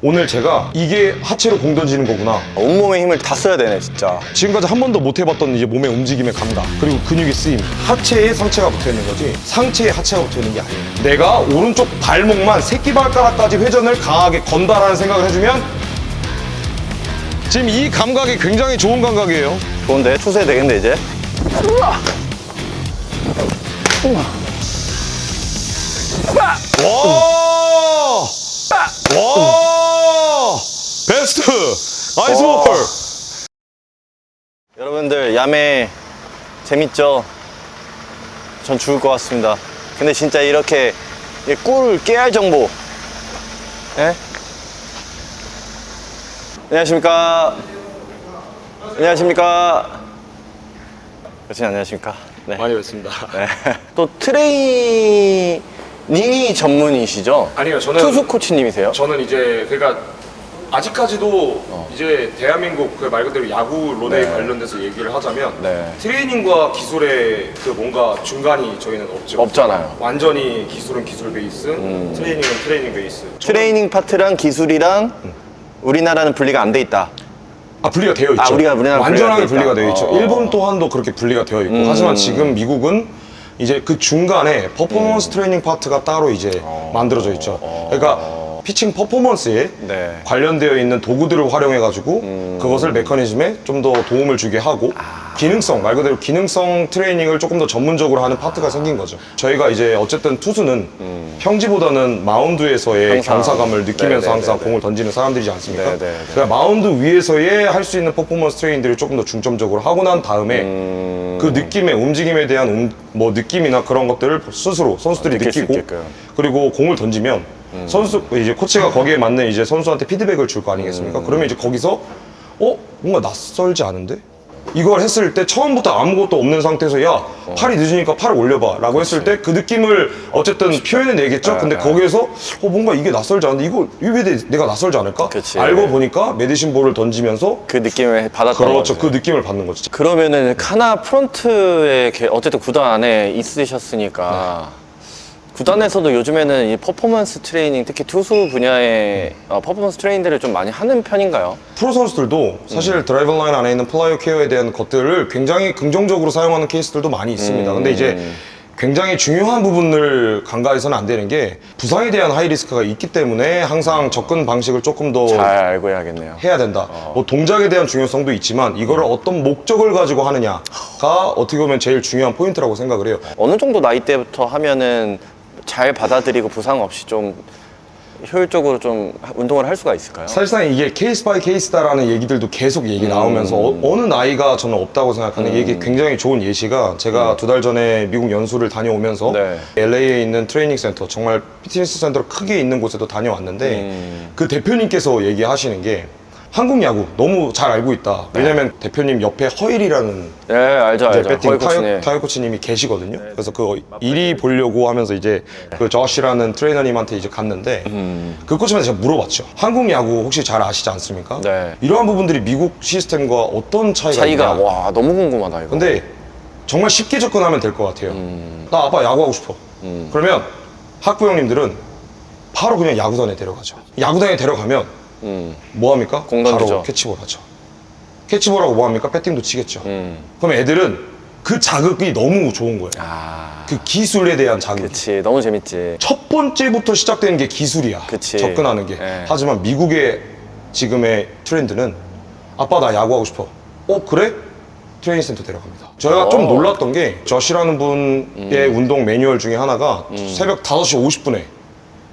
오늘 제가 이게 하체로 공 던지는 거구나. 온몸의 힘을 다 써야 되네 진짜. 지금까지 한 번도 못 해봤던 이제 몸의 움직임의 감각, 그리고 근육의 쓰임. 하체에 상체가 붙어 있는 거지 상체에 하체가 붙어 있는 게 아니에요. 내가 오른쪽 발목만 새끼발가락까지 회전을 강하게 건다라는 생각을 해주면 지금 이 감각이 굉장히 좋은 감각이에요. 좋은데? 추세 되겠네 이제. 와! 와! 베스트! 아이스볼! 여러분들 야매 재밌죠? 전 죽을 것 같습니다. 근데 진짜 이렇게 꿀을 깨알 정보. 예? 안녕하십니까? 안녕하십니까? 그렇지 안녕하십니까? 네. 많이 뵙습니다. 네. 또 트레이닝이 전문이시죠? 아니요, 저는 투수 코치님이세요? 저는 이제 그러니까 아직까지도 이제 대한민국 그 말 그대로 야구론에 네. 관련돼서 얘기를 하자면 네. 트레이닝과 기술의 그 뭔가 중간이 저희는 없죠. 없잖아요. 완전히 기술은 기술 베이스, 트레이닝은 트레이닝 베이스. 트레이닝 파트랑 기술이랑 우리나라는 분리가 안 돼 있다. 분리가 되어 있죠. 우리나라 완전하게 분리가 분리가 돼 되어 있다. 있죠. 일본 또한도 그렇게 분리가 되어 있고 하지만 지금 미국은 이제 그 중간에 퍼포먼스 트레이닝 파트가 따로 이제 만들어져 있죠. 그러니까 피칭 퍼포먼스에 네. 관련되어 있는 도구들을 활용해 가지고 그것을 메커니즘에 좀 더 도움을 주게 하고 기능성, 말 그대로 기능성 트레이닝을 조금 더 전문적으로 하는 파트가 생긴 거죠. 저희가 이제 어쨌든 투수는 평지보다는 마운드에서의 항상. 경사감을 느끼면서 네네네네. 항상 공을 던지는 사람들이지 않습니까? 네네네. 그러니까 마운드 위에서의 할 수 있는 퍼포먼스 트레이닝들을 조금 더 중점적으로 하고 난 다음에 그 느낌의 움직임에 대한 뭐 느낌이나 그런 것들을 스스로 선수들이 느낄 수 느끼고 있게끔. 그리고 공을 던지면 선수 이제 코치가 거기에 맞는 이제 선수한테 피드백을 줄 거 아니겠습니까? 그러면 이제 거기서 뭔가 낯설지 않은데? 이걸 했을 때 처음부터 아무것도 없는 상태에서 야 팔이 늦으니까 팔을 올려봐 라고 했을 때 그 느낌을 어쨌든 표현해 내겠죠. 근데 거기에서 뭔가 이게 낯설지 않은데 이거 왜 내가 낯설지 않을까? 그치. 알고 보니까 메디신 볼을 던지면서 그 느낌을 받았던 그렇죠. 거죠. 그 느낌을 받는 거죠. 그러면은 카나 프론트에 어쨌든 구단 안에 있으셨으니까 구단에서도 요즘에는 이 퍼포먼스 트레이닝 특히 투수 분야의 퍼포먼스 트레이닝들을 좀 많이 하는 편인가요? 프로 선수들도 사실 드라이버 라인 안에 있는 플라이어 케어에 대한 것들을 굉장히 긍정적으로 사용하는 케이스들도 많이 있습니다. 근데 이제 굉장히 중요한 부분을 간과해서는 안 되는 게 부상에 대한 하이 리스크가 있기 때문에 항상 접근 방식을 조금 더 잘 알고 해야겠네요. 해야 된다. 뭐 동작에 대한 중요성도 있지만 이거를 어떤 목적을 가지고 하느냐가 어떻게 보면 제일 중요한 포인트라고 생각을 해요. 어느 정도 나이대부터 하면은 잘 받아들이고 부상 없이 좀 효율적으로 좀 운동을 할 수가 있을까요? 사실상 이게 케이스 바이 케이스다라는 얘기들도 계속 얘기 나오면서 어느 나이가 저는 없다고 생각하는 게 이게 굉장히 좋은 예시가 제가 2달 전에 미국 연수를 다녀오면서 네. LA에 있는 트레이닝 센터 정말 피트니스 센터로 크게 있는 곳에도 다녀왔는데 그 대표님께서 얘기하시는 게 한국 야구 너무 잘 알고 있다. 왜냐면 대표님 옆에 허일이라는 네 알죠 이제 알죠. 배팅 허이 코치님. 타이어 코치님이 계시거든요. 그래서 그 일이 보려고 하면서 이제 그 저시라는 트레이너님한테 이제 갔는데 그 코치한테 제가 물어봤죠. 한국 야구 혹시 잘 아시지 않습니까? 네. 이러한 부분들이 미국 시스템과 어떤 차이가 차이가 있냐. 와 너무 궁금하다 이거. 근데 정말 쉽게 접근하면 될 것 같아요. 나 아빠 야구하고 싶어. 그러면 학부 형님들은 바로 그냥 야구단에 데려가죠. 야구단에 데려가면 뭐 합니까? 공 던지죠. 바로 캐치볼 하죠. 캐치볼하고 뭐 합니까? 배팅도 치겠죠. 그럼 애들은 그 자극이 너무 좋은 거예요. 그 기술에 대한 자극. 그치 너무 재밌지. 첫 번째부터 시작되는 게 기술이야. 그치. 접근하는 게. 예. 하지만 미국의 지금의 트렌드는 아빠 나 야구하고 싶어. 그래? 트레이닝 센터 데려갑니다. 저희가 좀 놀랐던 게 저시라는 분의 운동 매뉴얼 중에 하나가 새벽 5시 50분에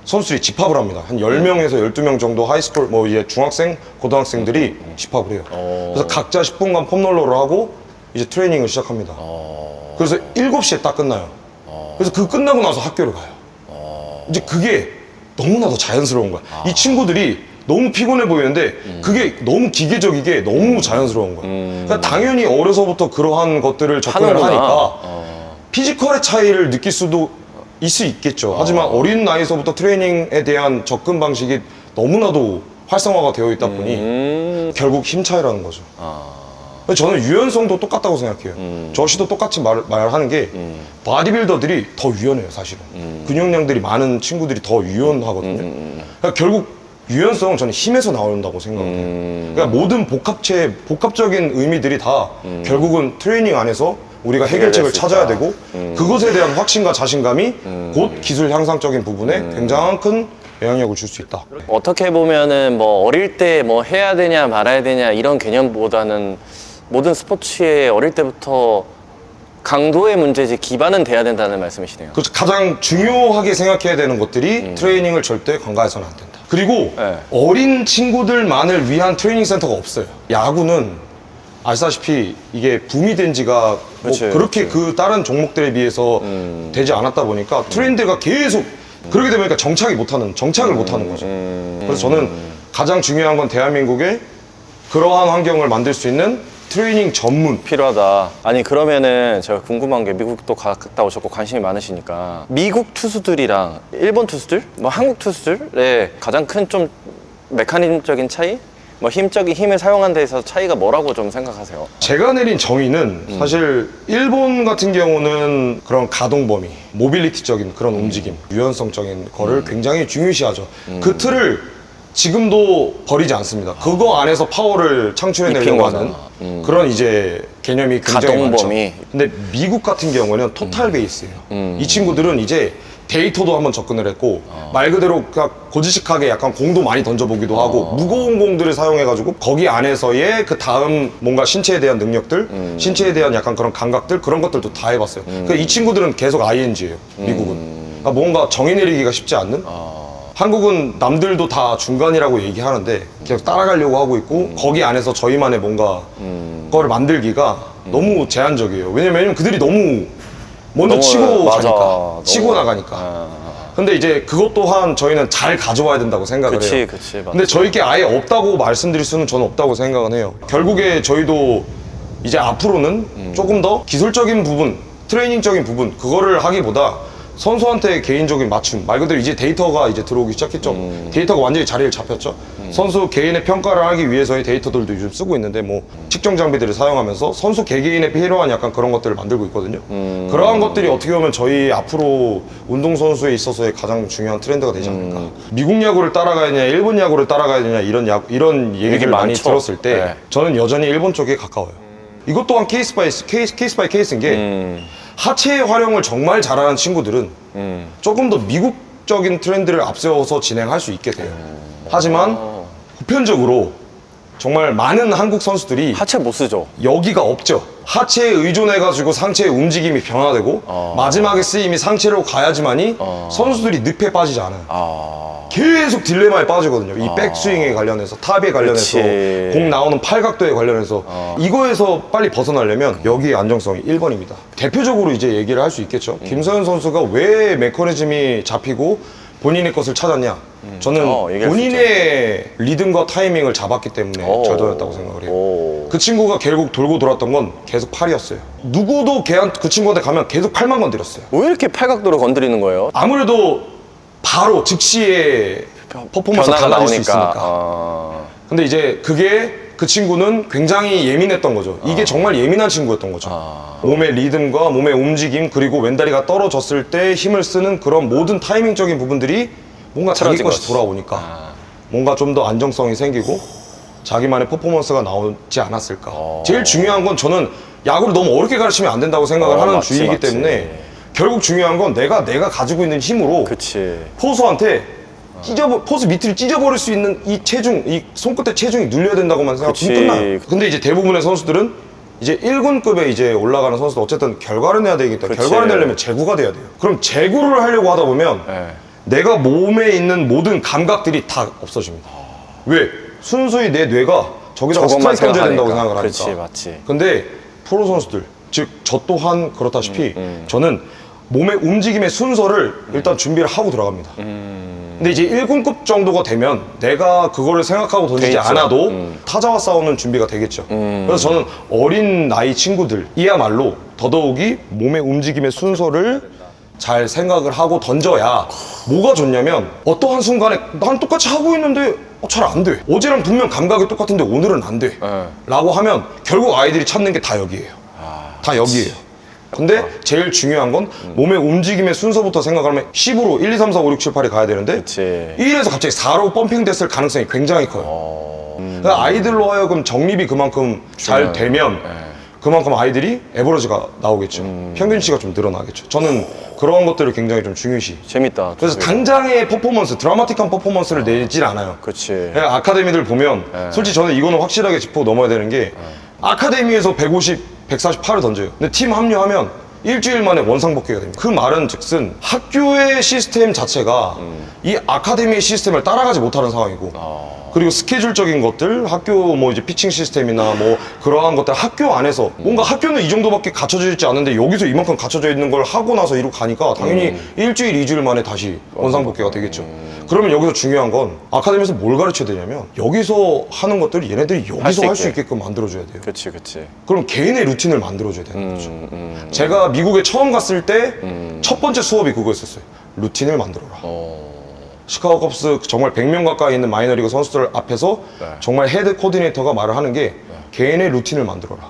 선수들이 집합을 합니다. 한 10명에서 12명 정도 하이스쿨, 뭐 이제 중학생, 고등학생들이 집합을 해요. 그래서 각자 10분간 폼롤러를 하고 이제 트레이닝을 시작합니다. 그래서 7시에 딱 끝나요. 그래서 그 끝나고 나서 학교를 가요. 이제 그게 너무나도 자연스러운 거야. 이 친구들이 너무 피곤해 보이는데 그게 너무 기계적이게 너무 자연스러운 거야. 그러니까 당연히 어려서부터 그러한 것들을 접근을 하는구나. 하니까 피지컬의 차이를 느낄 수도 있을 수 있겠죠. 하지만 어린 나이에서부터 트레이닝에 대한 접근 방식이 너무나도 활성화가 되어 있다 보니 결국 힘 차이라는 거죠. 저는 유연성도 똑같다고 생각해요. 저시도 똑같이 말하는 게 바디빌더들이 더 유연해요, 사실은. 근육량들이 많은 친구들이 더 유연하거든요. 그러니까 결국 유연성은 저는 힘에서 나온다고 생각해요. 그러니까 모든 복합적인 의미들이 다 결국은 트레이닝 안에서 우리가 해결책을 해결될 수 찾아야 있다. 되고 그것에 대한 확신과 자신감이 곧 기술 향상적인 부분에 굉장히 큰 영향력을 줄 수 있다. 어떻게 보면은 뭐 어릴 때 뭐 해야 되냐 말아야 되냐 이런 개념보다는 모든 스포츠에 어릴 때부터 강도의 문제지 기반은 돼야 된다는 말씀이시네요. 그래서 가장 중요하게 생각해야 되는 것들이 트레이닝을 절대 간과해서는 안 된다. 그리고 네. 어린 친구들만을 위한 트레이닝 센터가 없어요. 야구는 아시다시피 이게 붐이 된 지가 뭐 그치, 그렇게 그 다른 종목들에 비해서 되지 않았다 보니까 트렌드가 계속 그렇게 되면 정착을 못하는 거죠. 그래서 저는 가장 중요한 건 대한민국에 그러한 환경을 만들 수 있는 트레이닝 전문. 필요하다. 아니 그러면은 제가 궁금한 게 미국도 갔다 오셨고 관심이 많으시니까 미국 투수들이랑 일본 투수들, 뭐 한국 투수들의 가장 큰 좀 메커니즘적인 차이, 뭐 힘을 사용한 데서 차이가 뭐라고 좀 생각하세요? 제가 내린 정의는 사실 일본 같은 경우는 그런 가동 범위, 모빌리티적인 그런 움직임, 유연성적인 거를 굉장히 중요시하죠. 그 틀을 지금도 버리지 않습니다. 그거 안에서 파워를 창출해내려고 입힌 하는 거잖아. 그런 이제 개념이 굉장히 가동 많죠. 범위. 근데 미국 같은 경우는 토탈 베이스예요. 이 친구들은 이제 데이터도 한번 접근을 했고 말 그대로 그냥 고지식하게 약간 공도 많이 던져보기도 하고 무거운 공들을 사용해가지고 거기 안에서의 그 다음 뭔가 신체에 대한 능력들, 신체에 대한 약간 그런 감각들 그런 것들도 다 해봤어요. 그러니까 이 친구들은 계속 ING예요. 미국은. 그러니까 뭔가 정의 내리기가 쉽지 않는. 한국은 남들도 다 중간이라고 얘기하는데 계속 따라가려고 하고 있고 거기 안에서 저희만의 뭔가 거를 만들기가 너무 제한적이에요. 왜냐면 그들이 너무 먼저 너무, 치고 맞아. 가니까 너무. 치고 나가니까. 근데 이제 그것 또한 저희는 잘 가져와야 된다고 생각을 해요. 그치, 맞아. 근데 저희께 아예 없다고 말씀드릴 수는 저는 없다고 생각은 해요. 결국에 저희도 이제 앞으로는 조금 더 기술적인 부분, 트레이닝적인 부분 그거를 하기보다 선수한테 개인적인 맞춤 말 그대로 이제 데이터가 이제 들어오기 시작했죠. 데이터가 완전히 자리를 잡혔죠. 선수 개인의 평가를 하기 위해서의 데이터들도 요즘 쓰고 있는데 뭐 측정 장비들을 사용하면서 선수 개개인에 필요한 약간 그런 것들을 만들고 있거든요. 그러한 것들이 어떻게 보면 저희 앞으로 운동선수에 있어서의 가장 중요한 트렌드가 되지 않을까. 미국 야구를 따라가야 되냐 일본 야구를 따라가야 되냐 이런 얘기를 많이 많죠. 들었을 때 네. 저는 여전히 일본 쪽에 가까워요. 이것 또한 케이스 바이 케이스인 게 하체 활용을 정말 잘하는 친구들은 조금 더 미국적인 트렌드를 앞세워서 진행할 수 있게 돼요. 하지만 보편적으로 정말 많은 한국 선수들이 하체 못 쓰죠. 여기가 없죠. 하체에 의존해가지고 상체의 움직임이 변화되고 마지막에 쓰임이 상체로 가야지만이 선수들이 늪에 빠지지 않아요. 계속 딜레마에 빠지거든요. 이 백스윙에 관련해서, 탑에 관련해서, 그치. 공 나오는 팔각도에 관련해서 이거에서 빨리 벗어나려면 여기의 안정성이 1번입니다. 대표적으로 이제 얘기를 할 수 있겠죠. 김서현 선수가 왜 메커니즘이 잡히고 본인의 것을 찾았냐? 저는 얘기할 수 본인의 리듬과 타이밍을 잡았기 때문에 잘 돌았다고 생각을 해요. 그 친구가 결국 돌고 돌았던 건 계속 팔이었어요. 누구도 그 친구한테 가면 계속 팔만 건드렸어요. 왜 이렇게 팔각도를 건드리는 거예요? 아무래도 바로 즉시의 퍼포먼스가 변화가 달라질 수 나오니까. 있으니까. 근데 이제 그게 그 친구는 굉장히 예민했던 거죠. 이게 정말 예민한 친구였던 거죠. 몸의 리듬과 몸의 움직임 그리고 왼다리가 떨어졌을 때 힘을 쓰는 그런 모든 타이밍적인 부분들이 뭔가 자기 틀어진 것이 거지. 돌아오니까 뭔가 좀 더 안정성이 생기고 자기만의 퍼포먼스가 나오지 않았을까. 제일 중요한 건 저는 야구를 너무 어렵게 가르치면 안 된다고 생각을 하는 맞지, 주의이기 맞지. 때문에 결국 중요한 건 내가 가지고 있는 힘으로 그치. 포수한테 포수 밑을 찢어버릴 수 있는 이 체중, 이 손끝에 체중이 눌려야 된다고만 생각하면 그치. 끝나요. 근데 이제 대부분의 선수들은 이제 1군급에 이제 올라가는 선수들 어쨌든 결과를 내야 되기 때문에 그치. 결과를 내려면 제구가 돼야 돼요. 그럼 제구를 하려고 하다 보면 네. 내가 몸에 있는 모든 감각들이 다 없어집니다. 왜? 순수히 내 뇌가 저기다가 저것만 스트라이크 던져야 된다고 생각하니까. 생각을 하니까. 그치, 맞지. 근데 프로 선수들, 즉 저 또한 그렇다시피 저는 몸의 움직임의 순서를 일단 준비를 하고 들어갑니다. 근데 이제 1군급 정도가 되면 내가 그거를 생각하고 던지지 돼 있죠. 않아도 타자와 싸우는 준비가 되겠죠. 그래서 저는 어린 나이 친구들이야말로 더더욱이 몸의 움직임의 순서를 잘 생각을 하고 던져야 뭐가 좋냐면 어떠한 순간에 난 똑같이 하고 있는데 잘 안 돼. 어제랑 분명 감각이 똑같은데 오늘은 안 돼. 네. 라고 하면 결국 아이들이 찾는 게 다 여기예요. 다 여기예요. 근데 제일 중요한 건 몸의 움직임의 순서부터 생각하면 10으로 1, 2, 3, 4, 5, 6, 7, 8이 가야 되는데 그치. 1에서 갑자기 4로 펌핑됐을 가능성이 굉장히 커요. 그러니까 아이들로 하여금 정립이 그만큼 잘 되면 그만큼 아이들이 에버러지가 나오겠죠. 평균치가 좀 늘어나겠죠. 저는 그런 것들을 굉장히 좀 중요시. 재밌다. 그래서 당장의 퍼포먼스, 드라마틱한 퍼포먼스를 내질 않아요. 그렇지. 그냥 아카데미들 보면 솔직히 저는 이거는 확실하게 짚고 넘어야 되는 게 아카데미에서 150, 148을 던져요. 근데 팀 합류하면 일주일 만에 원상복귀가 됩니다. 그 말은 즉슨 학교의 시스템 자체가 이 아카데미의 시스템을 따라가지 못하는 상황이고 그리고 스케줄적인 것들, 학교 뭐 이제 피칭 시스템이나 뭐 그러한 것들 학교 안에서 뭔가 학교는 이 정도밖에 갖춰져 있지 않은데 여기서 이만큼 갖춰져 있는 걸 하고 나서 이러고 가니까 당연히 일주일, 2주일 만에 다시 원상복귀가 되겠죠. 그러면 여기서 중요한 건 아카데미에서 뭘 가르쳐야 되냐면 여기서 하는 것들을 얘네들이 여기서 할 수 있게끔 만들어줘야 돼요. 그렇지, 그렇지. 그럼 개인의 루틴을 만들어줘야 되는 거죠. 제가 미국에 처음 갔을 때 첫 번째 수업이 그거였었어요. 루틴을 만들어라. 시카고 컵스 정말 100명 가까이 있는 마이너리그 선수들 앞에서 정말 헤드 코디네이터가 말을 하는 게 개인의 루틴을 만들어라.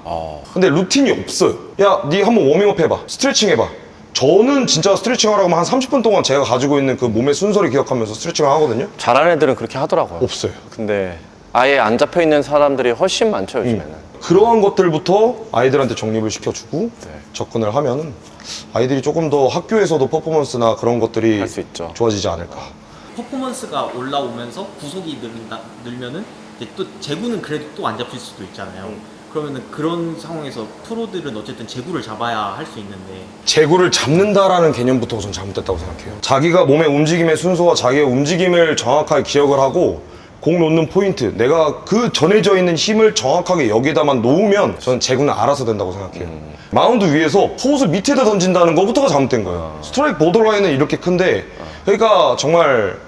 근데 루틴이 없어요. 야, 니 한번 워밍업 해봐. 스트레칭 해봐. 저는 진짜 스트레칭 하라고 하면 한 30분 동안 제가 가지고 있는 그 몸의 순서를 기억하면서 스트레칭을 하거든요. 잘하는 애들은 그렇게 하더라고요. 없어요. 근데 아예 안 잡혀 있는 사람들이 훨씬 많죠, 요즘에는. 그러한 것들부터 아이들한테 정립을 시켜주고 접근을 하면은 아이들이 조금 더 학교에서도 퍼포먼스나 그런 것들이 할 수 있죠. 좋아지지 않을까. 퍼포먼스가 올라오면서 구속이 늘면은 이제 또 제구는 그래도 또 안 잡힐 수도 있잖아요. 그러면은 그런 상황에서 프로들은 어쨌든 제구를 잡아야 할 수 있는데 제구를 잡는다라는 개념부터 우선 잘못됐다고 생각해요. 자기가 몸의 움직임의 순서와 자기의 움직임을 정확하게 기억을 하고 공 놓는 포인트, 내가 그 전해져 있는 힘을 정확하게 여기다만 놓으면 저는 제구는 알아서 된다고 생각해요. 마운드 위에서 포수 밑에다 던진다는 것부터가 잘못된 거예요. 스트라이크 보더라인은 이렇게 큰데 그러니까 정말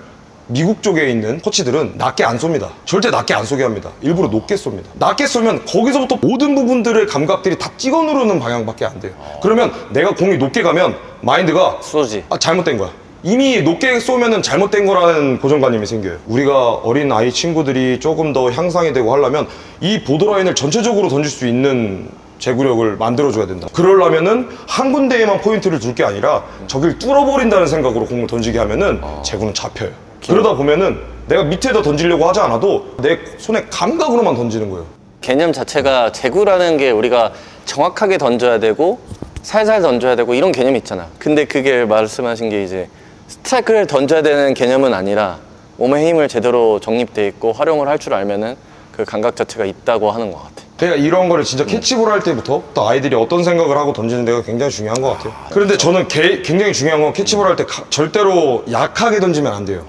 미국 쪽에 있는 코치들은 낮게 안 쏩니다. 절대 낮게 안 쏘게 합니다. 일부러 높게 쏩니다. 낮게 쏘면 거기서부터 모든 부분들의 감각들이 다 찍어 누르는 방향밖에 안 돼요. 그러면 내가 공이 높게 가면 마인드가 쏘지. 잘못된 거야. 이미 높게 쏘면은 잘못된 거라는 고정관념이 생겨요. 우리가 어린 아이 친구들이 조금 더 향상이 되고 하려면 이 보드라인을 전체적으로 던질 수 있는 제구력을 만들어줘야 된다. 그러려면은 한 군데에만 포인트를 둘 게 아니라 저길 뚫어버린다는 생각으로 공을 던지게 하면은 제구는 잡혀요. 그러다 보면은 내가 밑에다 던지려고 하지 않아도 내 손의 감각으로만 던지는 거예요. 개념 자체가 제구라는 게 우리가 정확하게 던져야 되고 살살 던져야 되고 이런 개념이 있잖아. 근데 그게 말씀하신 게 이제 스트라이크를 던져야 되는 개념은 아니라 몸의 힘을 제대로 정립돼 있고 활용을 할 줄 알면은 그 감각 자체가 있다고 하는 것 같아. 그러니까 이런 거를 진짜 캐치볼 할 때부터 또 아이들이 어떤 생각을 하고 던지는 데가 굉장히 중요한 것 같아요. 그런데 저는 굉장히 중요한 건 캐치볼 할 때 절대로 약하게 던지면 안 돼요.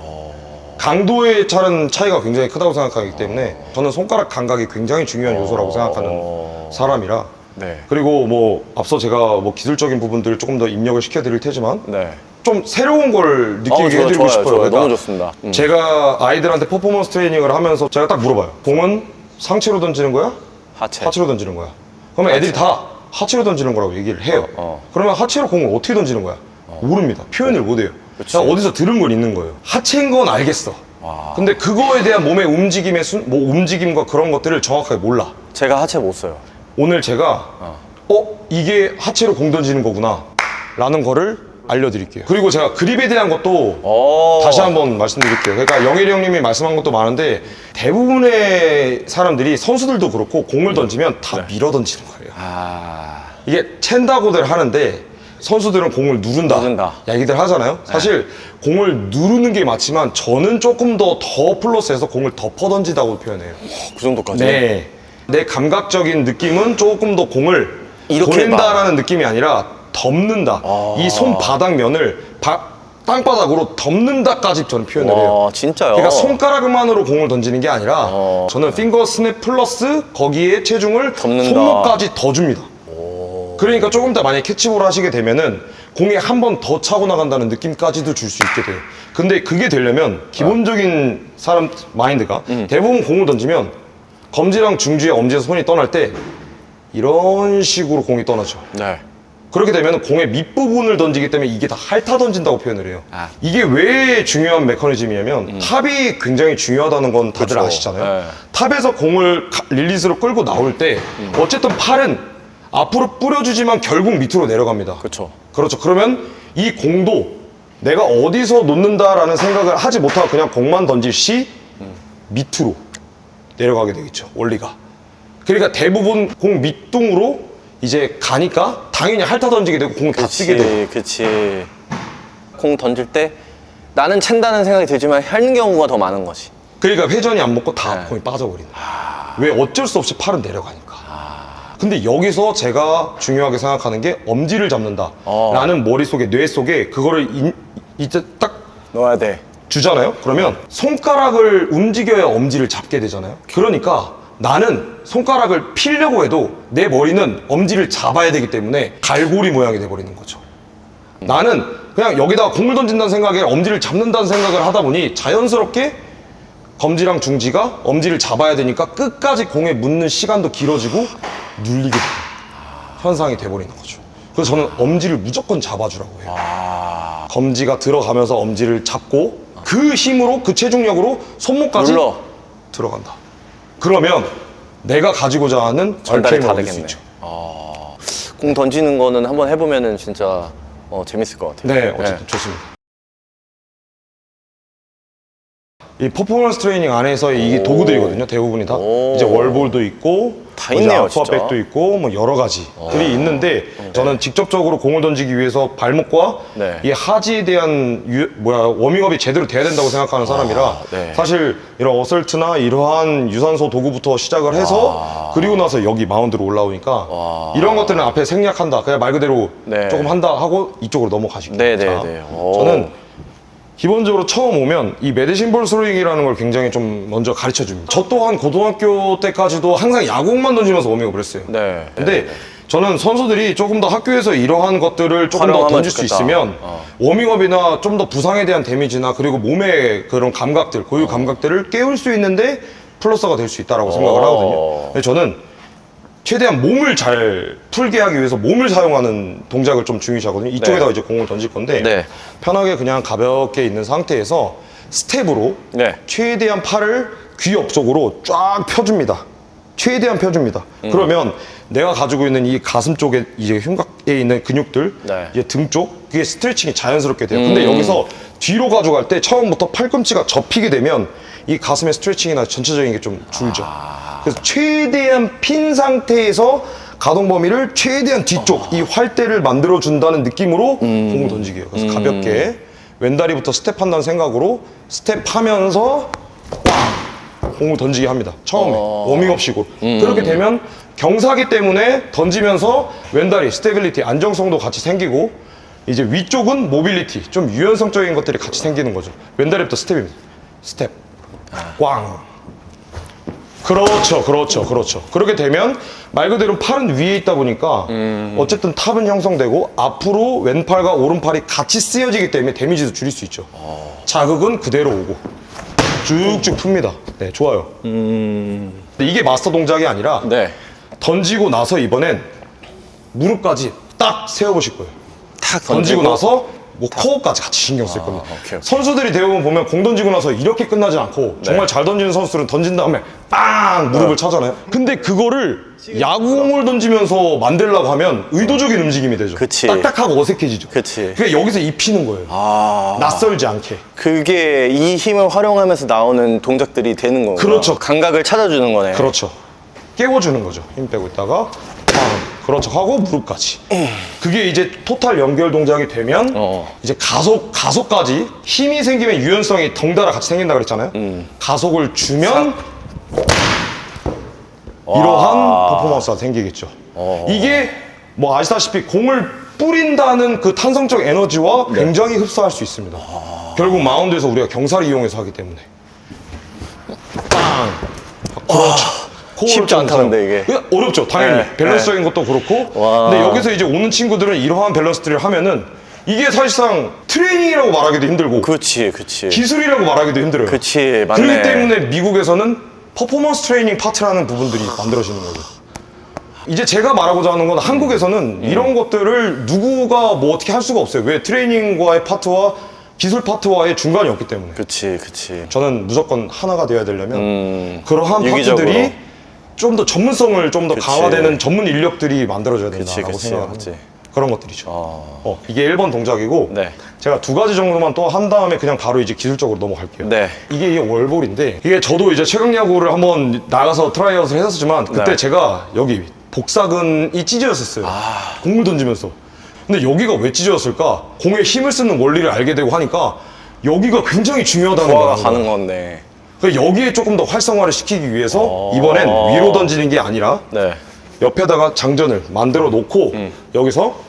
강도에 따른 차이가 굉장히 크다고 생각하기 때문에 저는 손가락 감각이 굉장히 중요한 요소라고 생각하는 사람이라 네. 그리고 뭐 앞서 제가 뭐 기술적인 부분들을 조금 더 입력을 시켜드릴 테지만 네. 좀 새로운 걸 느끼게 좋아요, 해드리고 싶어요. 좋아요. 그러니까 너무 좋습니다. 제가 아이들한테 퍼포먼스 트레이닝을 하면서 제가 딱 물어봐요. 공은 상체로 던지는 거야? 하체. 하체로 던지는 거야? 그러면 애들이 다 하체로 던지는 거라고 얘기를 해요. 그러면 하체로 공을 어떻게 던지는 거야? 모릅니다. 표현을 못 해요. 그냥 어디서 들은 건 있는 거예요. 하체인 건 알겠어. 근데 그거에 대한 몸의 움직임의 움직임과 그런 것들을 정확하게 몰라. 제가 하체 못 써요. 오늘 제가 이게 하체로 공 던지는 거구나 라는 거를 알려드릴게요. 그리고 제가 그립에 대한 것도 다시 한번 말씀드릴게요. 그러니까 영일이 형님이 말씀한 것도 많은데 대부분의 사람들이 선수들도 그렇고 공을 던지면 다 밀어 던지는 거예요. 이게 챈다고들 하는데 선수들은 공을 누른다 얘기들 하잖아요. 사실 공을 누르는 게 맞지만 저는 조금 더 플러스해서 공을 덮어 던지다고 표현해요. 그 정도까지? 네. 내 감각적인 느낌은 조금 더 공을 이렇게 보낸다라는 느낌이 아니라 덮는다. 이 손바닥 면을 땅바닥으로 덮는다까지 저는 표현을 해요. 진짜요? 그러니까 손가락만으로 공을 던지는 게 아니라 저는 핑거 스냅 플러스 거기에 체중을 덮는다. 손목까지 더 줍니다. 그러니까 조금 더 만약에 캐치볼 하시게 되면은 공에 한 번 더 차고 나간다는 느낌까지도 줄 수 있게 돼요. 근데 그게 되려면 기본적인 사람 마인드가 대부분 공을 던지면 검지랑 중지의 엄지에서 손이 떠날 때 이런 식으로 공이 떠나죠. 네. 그렇게 되면 공의 밑부분을 던지기 때문에 이게 다 핥아 던진다고 표현을 해요. 이게 왜 중요한 메커니즘이냐면 탑이 굉장히 중요하다는 건 다들 그쵸. 아시잖아요. 네. 탑에서 공을 릴리스로 끌고 나올 때 어쨌든 팔은 앞으로 뿌려주지만 결국 밑으로 내려갑니다. 그렇죠. 그렇죠. 그러면 이 공도 내가 어디서 놓는다라는 생각을 하지 못하고 그냥 공만 던질 시 밑으로 내려가게 되겠죠. 원리가. 그러니까 대부분 공 밑둥으로 이제 가니까 당연히 핥아 던지게 되고 공을 다 쓰게 되고. 그치. 공 던질 때 나는 챈다는 생각이 들지만 핥는 경우가 더 많은 거지. 그러니까 회전이 안 먹고 다 네. 공이 빠져버린다. 왜? 어쩔 수 없이 팔은 내려가니까. 근데 여기서 제가 중요하게 생각하는 게 엄지를 잡는다 라는 머릿속에 뇌 속에 그거를 이제 딱 넣어야 돼. 주잖아요. 그러면 손가락을 움직여야 엄지를 잡게 되잖아요. 그러니까 나는 손가락을 피려고 해도 내 머리는 엄지를 잡아야 되기 때문에 갈고리 모양이 돼버리는 거죠. 나는 그냥 여기다가 공을 던진다는 생각에 엄지를 잡는다는 생각을 하다 보니 자연스럽게 검지랑 중지가 엄지를 잡아야 되니까 끝까지 공에 묻는 시간도 길어지고 눌리게 되는 현상이 돼버리는 거죠. 그래서 저는 엄지를 무조건 잡아주라고 해요. 검지가 들어가면서 엄지를 잡고 그 힘으로 그 체중력으로 손목까지 눌러. 들어간다. 그러면 내가 가지고자 하는 전달이 RPM을 다 얻을 수 되겠네. 있죠. 공 던지는 거는 한번 해보면은 진짜 재밌을 것 같아요. 네, 어쨌든 좋습니다. 이 퍼포먼스 트레이닝 안에서 이게 도구들이거든요. 대부분이 다. 오. 이제 월볼도 있고, 다 이제 있네요, 아쿠아백도 진짜. 있고, 뭐 여러 가지들이 있는데, 저는 직접적으로 공을 던지기 위해서 발목과 네. 이 하지에 대한 워밍업이 제대로 돼야 된다고 생각하는 사람이라, 네. 사실 이런 어설트나 이러한 유산소 도구부터 시작을 해서, 그리고 나서 여기 마운드로 올라오니까, 이런 것들은 앞에 생략한다. 그냥 말 그대로 네. 조금 한다 하고 이쪽으로 넘어가시죠. 네, 네, 자, 네. 저는 기본적으로 처음 오면 이 메디신 볼 스로잉이라는 걸 굉장히 좀 먼저 가르쳐 줍니다. 저 또한 고등학교 때까지도 항상 야구공만 던지면서 워밍업을 했어요. 네. 근데 저는 선수들이 조금 더 학교에서 이러한 것들을 조금 더 활용하면 던질 수 좋겠다. 있으면 워밍업이나 좀 더 부상에 대한 데미지나 그리고 몸의 그런 감각들, 고유 감각들을 깨울 수 있는데 플러스가 될 수 있다고 생각을 하거든요. 근데 저는 최대한 몸을 잘 풀게 하기 위해서 몸을 사용하는 동작을 좀 중요시하거든요. 이쪽에다가 이제 공을 던질 건데 네. 편하게 그냥 가볍게 있는 상태에서 스텝으로 네. 최대한 팔을 귀 옆쪽으로 쫙 펴줍니다. 최대한 펴줍니다. 그러면 내가 가지고 있는 이 가슴 쪽에 이제 흉곽에 있는 근육들, 네. 이제 등 쪽, 그게 스트레칭이 자연스럽게 돼요. 근데 여기서 뒤로 가져갈 때 처음부터 팔꿈치가 접히게 되면 이 가슴의 스트레칭이나 전체적인 게 좀 줄죠. 그래서 최대한 핀 상태에서 가동 범위를 최대한 뒤쪽 이 활대를 만들어 준다는 느낌으로 공을 던지게 해요. 그래서 가볍게 왼다리부터 스텝한다는 생각으로 스텝하면서 공을 던지게 합니다. 처음에 워밍업식으로. 그렇게 되면 경사기 때문에 던지면서 꽝 스테빌리티 안정성도 같이 생기고 이제 위쪽은 모빌리티 좀 유연성적인 것들이 같이 생기는 거죠. 왼다리부터 스텝입니다. 스텝 꽝. 그렇죠, 그렇죠, 그렇죠. 그렇게 되면 말 그대로 팔은 위에 있다 보니까 어쨌든 탑은 형성되고 앞으로 왼팔과 오른팔이 같이 쓰여지기 때문에 데미지도 줄일 수 있죠. 자극은 그대로 오고 쭉쭉 풉니다. 네, 좋아요. 근데 이게 마스터 동작이 아니라 네. 던지고 나서 이번엔 무릎까지 딱 세워보실 거예요. 탁 던지고 나서 뭐 코어까지 같이 신경 쓸 겁니다. 오케이, 오케이. 선수들이 대부분 보면 공 던지고 나서 이렇게 끝나지 않고 정말 잘 던지는 선수들은 던진 다음에 빵 무릎을 차잖아요. 근데 그거를 야구공을 던지면서 만들려고 하면 의도적인 움직임이 되죠. 그치. 딱딱하고 어색해지죠. 그치. 그게 여기서 입히는 거예요. 낯설지 않게. 그게 이 힘을 활용하면서 나오는 동작들이 되는 거구나. 그렇죠. 감각을 찾아주는 거네. 그렇죠. 깨워주는 거죠. 힘 빼고 있다가 빵. 그렇죠. 하고 무릎까지. 그게 이제 토탈 연결 동작이 되면 이제 가속까지 힘이 생기면 유연성이 덩달아 같이 생긴다 그랬잖아요. 가속을 주면 이러한 퍼포먼스가 생기겠죠. 이게 뭐 아시다시피 공을 뿌린다는 그 탄성적 에너지와 굉장히 흡사할 수 있습니다. 결국 마운드에서 우리가 경사를 이용해서 하기 때문에 빵. 그렇죠. 코어를 쉽지 좀 않다, 근데 이게. 어렵죠. 당연히 네, 밸런스적인 것도 그렇고. 와. 근데 여기서 이제 오는 친구들은 이러한 밸런스들을 하면은 이게 사실상 트레이닝이라고 말하기도 힘들고 그렇지, 그렇지. 기술이라고 말하기도 힘들어요. 그치, 맞네. 그렇기 때문에 미국에서는 퍼포먼스 트레이닝 파트라는 부분들이 만들어지는 거예요. 이제 제가 말하고자 하는 건 한국에서는 이런 것들을 누구가 뭐 어떻게 할 수가 없어요. 왜? 트레이닝과의 파트와 기술 파트와의 중간이 없기 때문에. 그치, 그치. 저는 무조건 하나가 되어야 되려면 그러한 유기적으로. 파트들이 좀 더 전문성을 좀 더 그치. 강화되는 전문 인력들이 만들어져야 된다라고 그치, 생각을 맞지. 합니다. 그런 것들이죠. 어. 이게 1번 동작이고 네. 제가 2가지 정도만 또 한 다음에 그냥 바로 이제 기술적으로 넘어갈게요. 네. 이게 월볼인데 이게 저도 이제 최강 야구를 한번 나가서 트라이아웃을 했었지만 그때 네. 제가 여기 복사근이 찢어졌었어요. 공을 던지면서. 근데 여기가 왜 찢어졌을까? 공에 힘을 쓰는 원리를 알게 되고 하니까 여기가 굉장히 중요하다는 소화가 거예요. 가는 건데. 그러니까 여기에 조금 더 활성화를 시키기 위해서 이번엔 위로 던지는 게 아니라 네. 옆에다가 장전을 만들어 놓고 여기서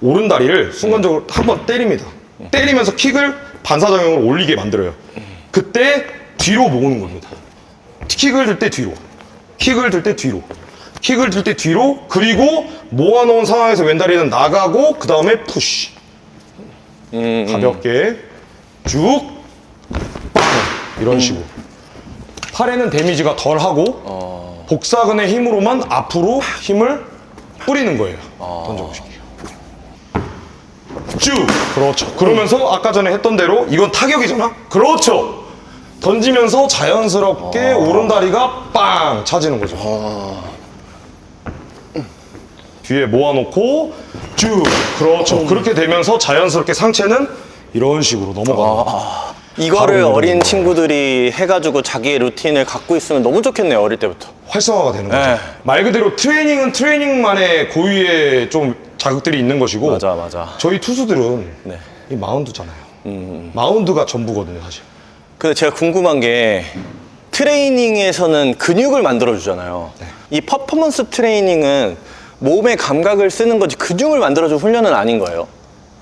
오른다리를 순간적으로 한번 때립니다. 때리면서 킥을 반사작용으로 올리게 만들어요. 그때 뒤로 모으는 겁니다. 킥을 들 때 뒤로, 킥을 들 때 뒤로, 킥을 들 때 뒤로, 그리고 모아놓은 상황에서 왼다리는 나가고 그 다음에 푸시. 가볍게 쭉 빵! 이런 식으로. 팔에는 데미지가 덜 하고 복사근의 힘으로만 앞으로 힘을 뿌리는 거예요. 던져보실게요. 쭉! 그렇죠. 그러면서 아까 전에 했던 대로 이건 타격이잖아? 그렇죠! 던지면서 자연스럽게 오른다리가 빵! 차지는 거죠. 뒤에 모아놓고 쭉! 그렇죠. 그렇게 되면서 자연스럽게 상체는 이런 식으로 넘어가는 거죠. 이거를 바로 어린 이런 친구들이 해가지고 자기의 루틴을 갖고 있으면 너무 좋겠네요, 어릴 때부터. 활성화가 되는 거죠. 네. 말 그대로 트레이닝은 트레이닝만의 고유의 좀 자극들이 있는 것이고 맞아. 저희 투수들은 네. 이 마운드잖아요. 마운드가 전부거든요, 사실. 근데 제가 궁금한 게 트레이닝에서는 근육을 만들어주잖아요. 네. 이 퍼포먼스 트레이닝은 몸의 감각을 쓰는 거지 근육을 만들어줄 훈련은 아닌 거예요.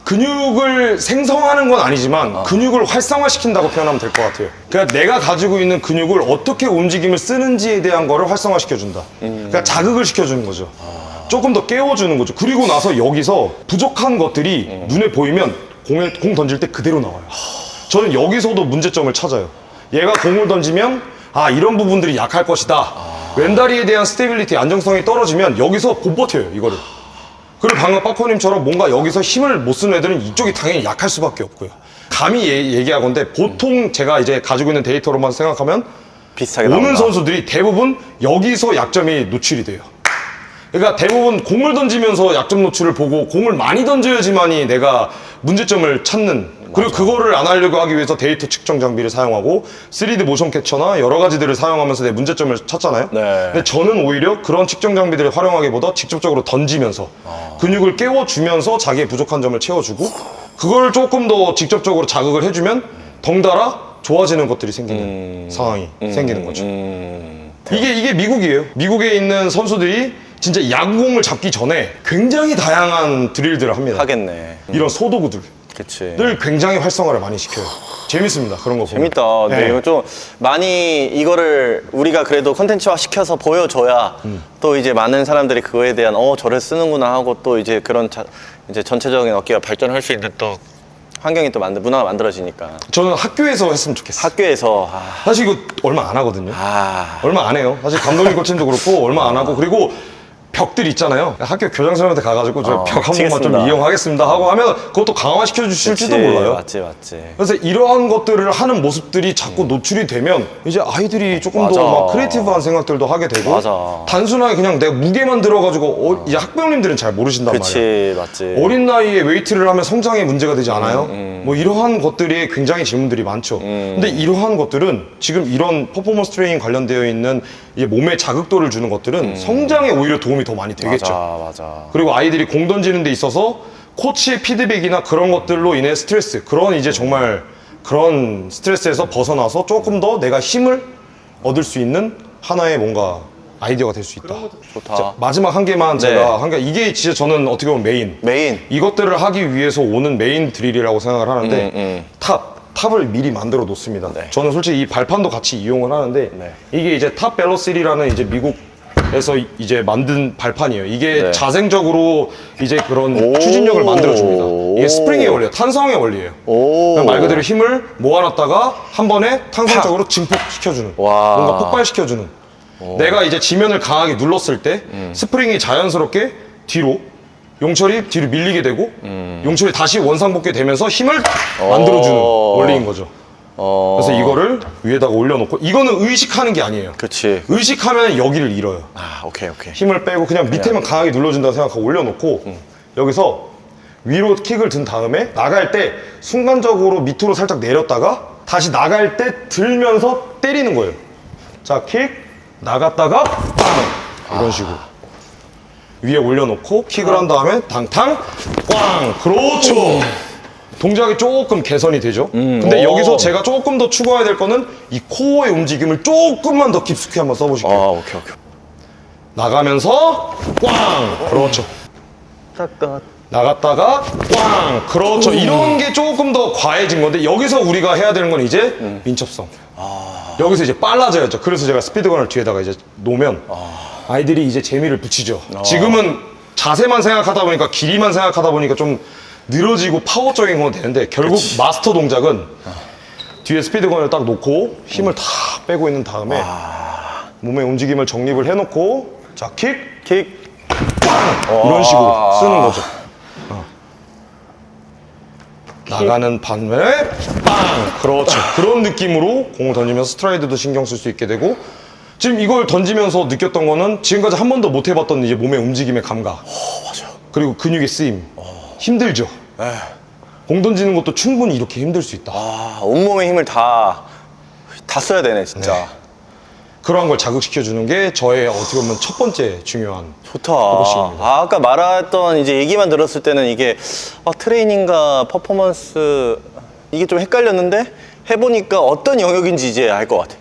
근육을 생성하는 건 아니지만 근육을 활성화시킨다고 표현하면 될 것 같아요. 그러니까 내가 가지고 있는 근육을 어떻게 움직임을 쓰는지에 대한 거를 활성화시켜준다. 그러니까 자극을 시켜주는 거죠. 조금 더 깨워주는 거죠. 그리고 나서 여기서 부족한 것들이 눈에 보이면 공 던질 때 그대로 나와요. 저는 여기서도 문제점을 찾아요. 얘가 공을 던지면 이런 부분들이 약할 것이다. 왼다리에 대한 스테빌리티, 안정성이 떨어지면 여기서 못 버텨요, 이거를. 그리고 방금 빠코님처럼 뭔가 여기서 힘을 못 쓰는 애들은 이쪽이 당연히 약할 수밖에 없고요. 감히 얘기하건대 보통 제가 이제 가지고 있는 데이터로만 생각하면 비슷하게 오는 나온다. 선수들이 대부분 여기서 약점이 노출이 돼요. 그러니까 대부분 공을 던지면서 약점 노출을 보고 공을 많이 던져야지만이 내가 문제점을 찾는, 그리고 그거를 안 하려고 하기 위해서 데이터 측정 장비를 사용하고 3D 모션 캡처나 여러 가지들을 사용하면서 내 문제점을 찾잖아요. 네. 근데 저는 오히려 그런 측정 장비들을 활용하기보다 직접적으로 던지면서 근육을 깨워주면서 자기의 부족한 점을 채워주고 그걸 조금 더 직접적으로 자극을 해주면 덩달아 좋아지는 것들이 생기는 상황이 생기는 거죠. 이게 미국이에요. 미국에 있는 선수들이 진짜 야구공을 잡기 전에 굉장히 다양한 드릴들을 합니다. 하겠네. 이런 소도구들. 그치. 늘 굉장히 활성화를 많이 시켜요. 재밌습니다. 그런 거 보면. 재밌다. 네, 네. 이거 좀 많이 이거를 우리가 그래도 컨텐츠화 시켜서 보여줘야 또 이제 많은 사람들이 그거에 대한 저를 쓰는구나 하고 또 이제 그런 이제 전체적인 어깨가 발전할 수 있는 또 환경이 또 문화가 만들어지니까. 저는 학교에서 했으면 좋겠어요. 학교에서 사실 이거 얼마 안 하거든요. 아. 얼마 안 해요. 사실 감독님 코치님도 그렇고 얼마 안 하고, 그리고 벽들 있잖아요. 학교 교장선생님한테 가가지고 저 벽 한 번만 좀 치겠습니다. 이용하겠습니다 하고 하면 그것도 강화시켜 주실지도 몰라요. 맞지. 그래서 이러한 것들을 하는 모습들이 자꾸 노출이 되면 이제 아이들이 조금 맞아. 더 막 크리에이티브한 생각들도 하게 되고, 맞아. 단순하게 그냥 내가 무게만 들어가지고 이제 학부형님들은 잘 모르신단 말이에요. 그치, 맞지. 어린 나이에 웨이트를 하면 성장에 문제가 되지 않아요? 뭐 이러한 것들이 굉장히 질문들이 많죠. 근데 이러한 것들은 지금 이런 퍼포먼스 트레이닝 관련되어 있는 이제 몸에 자극도를 주는 것들은 성장에 오히려 도움이 더 많이 되겠죠. 맞아. 그리고 아이들이 공 던지는 데 있어서 코치의 피드백이나 그런 것들로 인해 스트레스, 그런 이제 정말 그런 스트레스에서 벗어나서 조금 더 내가 힘을 얻을 수 있는 하나의 뭔가 아이디어가 될 수 있다. 좋다. 자, 마지막 한 개만 네. 제가 이게 진짜 저는 어떻게 보면 메인. 이것들을 하기 위해서 오는 메인 드릴이라고 생각을 하는데 탑을 미리 만들어 놓습니다. 네. 저는 솔직히 이 발판도 같이 이용을 하는데 네. 이게 이제 탑 벨로시리라는 이제 미국에서 이제 만든 발판이에요. 이게 네. 자생적으로 이제 그런 오. 추진력을 만들어 줍니다. 이게 스프링의 원리예요. 탄성의 원리예요. 그냥 말 그대로 힘을 모아놨다가 한 번에 탄성적으로 증폭시켜주는, 와. 뭔가 폭발시켜주는. 내가 이제 지면을 강하게 눌렀을 때 스프링이 자연스럽게 용철이 뒤로 밀리게 되고 용철이 다시 원상복귀 되면서 힘을 만들어주는 원리인 거죠. 그래서 이거를 위에다가 올려놓고 이거는 의식하는 게 아니에요. 그치. 의식하면 여기를 잃어요. 아, 오케이. 힘을 빼고 그냥 밑에만 강하게 눌러준다고 생각하고 올려놓고 여기서 위로 킥을 든 다음에 나갈 때 순간적으로 밑으로 살짝 내렸다가 다시 나갈 때 들면서 때리는 거예요. 자, 킥 나갔다가 빵 이런 식으로 위에 올려놓고 킥을 한 다음에 당탕 꽝. 그렇죠. 동작이 조금 개선이 되죠. 근데 여기서 제가 조금 더 추가해야 될 거는 이 코어의 움직임을 조금만 더 깊숙이 한번 써보실게요. 아, 오케이. 나가면서 꽝. 그렇죠. 나갔다가 꽝. 그렇죠. 이런 게 조금 더 과해진 건데 여기서 우리가 해야 되는 건 이제 민첩성. 여기서 이제 빨라져야죠. 그래서 제가 스피드건을 뒤에다가 이제 놓으면 아이들이 이제 재미를 붙이죠. 지금은 자세만 생각하다 보니까 길이만 생각하다 보니까 좀 늘어지고 파워적인 건 되는데 결국 마스터 동작은 뒤에 스피드건을 딱 놓고 힘을 다 빼고 있는 다음에 몸의 움직임을 정립을 해놓고 자, 킥, 빵! 이런 식으로 쓰는 거죠. 나가는 반면에 빵! 그렇죠. 그런 느낌으로 공을 던지면서 스트라이드도 신경 쓸 수 있게 되고 지금 이걸 던지면서 느꼈던 거는 지금까지 한 번도 못 해봤던 이제 몸의 움직임의 감각. 맞아. 그리고 근육의 쓰임. 힘들죠. 공 던지는 것도 충분히 이렇게 힘들 수 있다. 온몸의 힘을 다 써야 되네, 진짜. 네. 그러한 걸 자극시켜주는 게 저의 어떻게 보면 첫 번째 중요한 좋다. 그것입니다. 아까 말했던 이제 얘기만 들었을 때는 이게 트레이닝과 퍼포먼스 이게 좀 헷갈렸는데 해보니까 어떤 영역인지 이제 알 것 같아.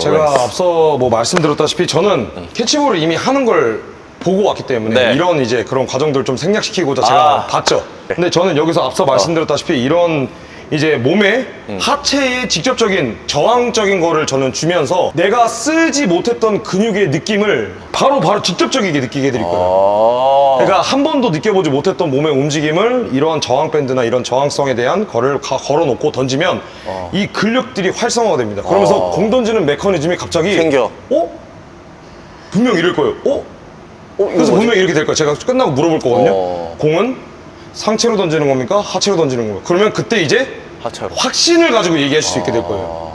제가 앞서 뭐 말씀드렸다시피 저는 캐치볼을 이미 하는 걸 보고 왔기 때문에 네. 이런 이제 그런 과정들을 좀 생략시키고자 제가 봤죠. 근데 저는 여기서 앞서 말씀드렸다시피 이런 이제 몸에 하체에 직접적인 저항적인 거를 저는 주면서 내가 쓰지 못했던 근육의 느낌을 바로 직접적이게 느끼게 해드릴 거예요. 그러니까 한 번도 느껴보지 못했던 몸의 움직임을 이런 저항 밴드나 이런 저항성에 대한 거를 걸어놓고 던지면 이 근력들이 활성화가 됩니다. 그러면서 공 던지는 메커니즘이 갑자기 생겨. 분명 이럴 거예요. 그래서 분명히 이렇게 될 거예요. 제가 끝나고 물어볼 거거든요. 공은 상체로 던지는 겁니까? 하체로 던지는 겁니까? 그러면 그때 이제 하체로. 확신을 가지고 얘기하실 수 있게 될 거예요.